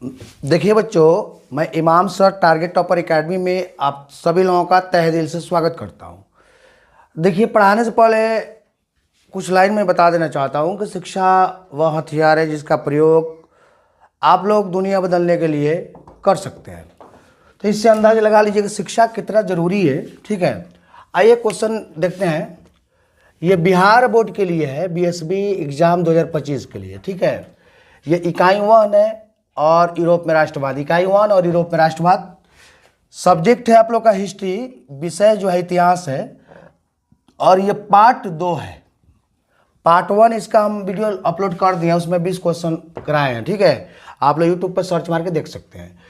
देखिए बच्चों, मैं इमाम सर टारगेट टॉपर एकेडमी में आप सभी लोगों का तहे दिल से स्वागत करता हूं। देखिए, पढ़ाने से पहले कुछ लाइन में बता देना चाहता हूं कि शिक्षा वह हथियार है जिसका प्रयोग आप लोग दुनिया बदलने के लिए कर सकते हैं। तो इससे अंदाजा लगा लीजिए कि शिक्षा कितना ज़रूरी है। ठीक है, आइए क्वेश्चन देखते हैं। ये बिहार बोर्ड के लिए है, बीएसबी एग्ज़ाम 2025 के लिए। ठीक है, ये इकाई 1 है और यूरोप में राष्ट्रवाद। इकाई 1 और यूरोप में राष्ट्रवाद। सब्जेक्ट है आप लोग का हिस्ट्री, विषय जो है इतिहास है, और ये पार्ट 2 है। पार्ट 1 इसका हम वीडियो अपलोड कर दिए हैं, उसमें 20 क्वेश्चन कराए हैं। ठीक है, आप लोग यूट्यूब पर सर्च मार के देख सकते हैं।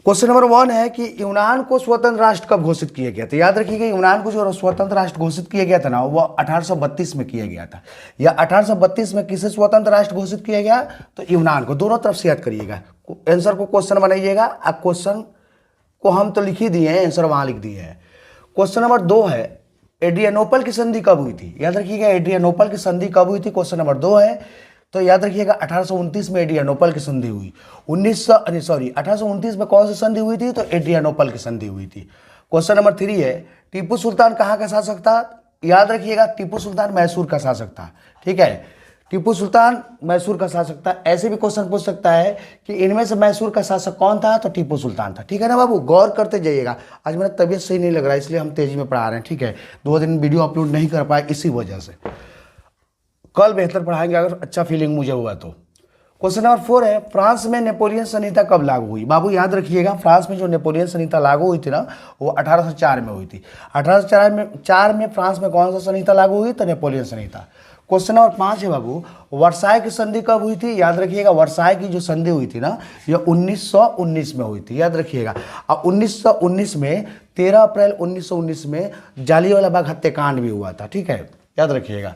क्वेश्चन नंबर 1 है कि यूनान को स्वतंत्र राष्ट्र कब घोषित किया गया था। याद रखिएगा, यूनान को जो स्वतंत्र राष्ट्र घोषित किया गया था ना, वो 1832 में किया गया था। या 1832 में किसे स्वतंत्र राष्ट्र घोषित किया गया? तो यूनान को। दोनों तरफ से याद करिएगा, आंसर को क्वेश्चन बनाइएगा। अब क्वेश्चन को हम तो लिख ही दिए हैं, आंसर वहां लिख दिए हैं। क्वेश्चन नंबर 2 है, एड्रियानोपल की संधि कब हुई थी? याद रखिएगा, एड्रियानोपल की संधि कब हुई थी? क्वेश्चन नंबर 2 है। तो याद रखिएगा 1829 में एड्रियानोपल की संधि हुई। 1829 में कौन सी संधि हुई थी? तो एड्रियानोपल की संधि हुई थी। क्वेश्चन नंबर 3 है, टीपू सुल्तान कहाँ का शासक था? याद रखिएगा, टीपू सुल्तान मैसूर का शासक था। ठीक है, टीपू सुल्तान मैसूर का शासक था। ऐसे भी क्वेश्चन पूछ सकता है कि इनमें से मैसूर का शासक कौन था? तो टीपू सुल्तान था। ठीक है ना बाबू, गौर करते जाइएगा। आज मेरा तबीयत सही नहीं लग रहा है, इसलिए हम तेजी में पढ़ा रहे हैं। ठीक है, 2 दिन वीडियो अपलोड नहीं कर पाए इसी वजह से। कल बेहतर पढ़ाएंगे अगर अच्छा फीलिंग मुझे हुआ तो। क्वेश्चन नंबर 4 है, फ्रांस में नेपोलियन संहिता कब लागू हुई? बाबू याद रखिएगा, फ्रांस में जो नेपोलियन संहिता लागू हुई थी ना, वो 1804 में हुई थी। 1804 में फ्रांस में कौन सा संहिता लागू हुई? तो नेपोलियन संहिता। क्वेश्चन नंबर 5 है बाबू, वर्साई की संधि कब हुई थी? याद रखिएगा, वर्साई की जो संधि हुई थी ना, ये 1919 में हुई थी। याद रखिएगा, अब 1919 में 13 अप्रैल 1919 में जालियांवाला बाग हत्याकांड भी हुआ था। ठीक है, याद रखिएगा।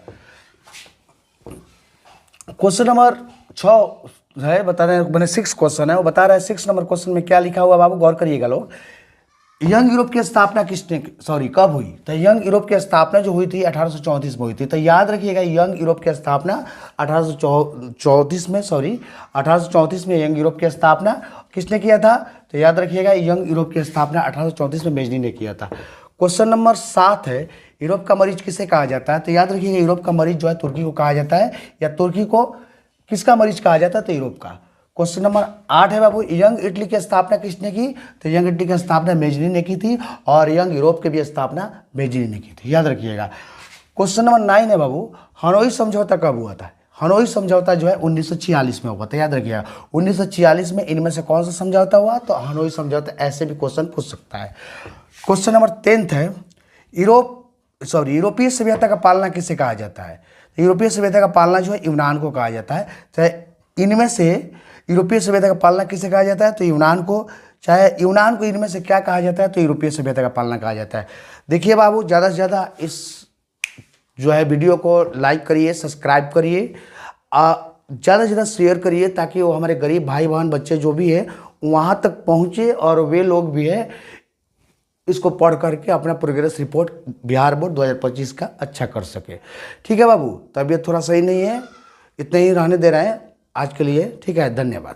क्वेश्चन नंबर 6 है, बता रहे हैं, मैंने 6 क्वेश्चन है, वो बता रहा है 6 नंबर क्वेश्चन में क्या लिखा हुआ बाबू, गौर करिएगा लोग। यंग यूरोप की स्थापना कब हुई? तो यंग यूरोप की स्थापना जो हुई थी 1834 में हुई थी। तो याद रखिएगा, यंग यूरोप की स्थापना 1834 में यंग यूरोप की स्थापना किसने किया था? तो याद रखिएगा, यंग यूरोप की स्थापना 1834 में मेजनी ने किया था। क्वेश्चन नंबर 7 है, यूरोप का मरीज किसे कहा जाता है? तो याद रखिएगा, यूरोप का मरीज जो है तुर्की को कहा जाता है, या तुर्की को किसका मरीज कहा जाता है? तो यूरोप का। क्वेश्चन नंबर 8 है बाबू, यंग इटली की स्थापना किसने की? तो यंग इटली की स्थापना मेजनी ने की थी, और यंग यूरोप की भी स्थापना मेजनी ने की थी। याद रखिएगा। क्वेश्चन नंबर 9 है बाबू, हनोई समझौता कब हुआ था? हनोई समझौता जो है 1946 में हुआ था। याद रखिएगा, 1946 में इनमें से कौन सा समझौता हुआ? तो हनोई समझौता। ऐसे भी क्वेश्चन पूछ सकता है। क्वेश्चन नंबर 10 है, यूरोपीय सभ्यता का पालना किसे कहा जाता है? यूरोपीय सभ्यता का पालना जो है यूनान को कहा जाता है। चाहे इनमें से यूरोपीय सभ्यता का पालना किसे कहा जाता है? तो यूनान को। चाहे यूनान को इनमें से क्या कहा जाता है? तो यूरोपीय सभ्यता का पालना कहा जाता है। देखिए बाबू, ज़्यादा से ज़्यादा इस जो है वीडियो को लाइक करिए, सब्सक्राइब करिए, ज़्यादा से ज़्यादा शेयर करिए, ताकि वो हमारे गरीब भाई बहन बच्चे जो भी है वहाँ तक पहुँचे, और वे लोग भी है इसको पढ़ करके अपना प्रोग्रेस रिपोर्ट बिहार बोर्ड 2025 का अच्छा कर सके। ठीक है बाबू, तबीयत थोड़ा सही नहीं है, इतने ही रहने दे रहे हैं आज के लिए। ठीक है, धन्यवाद।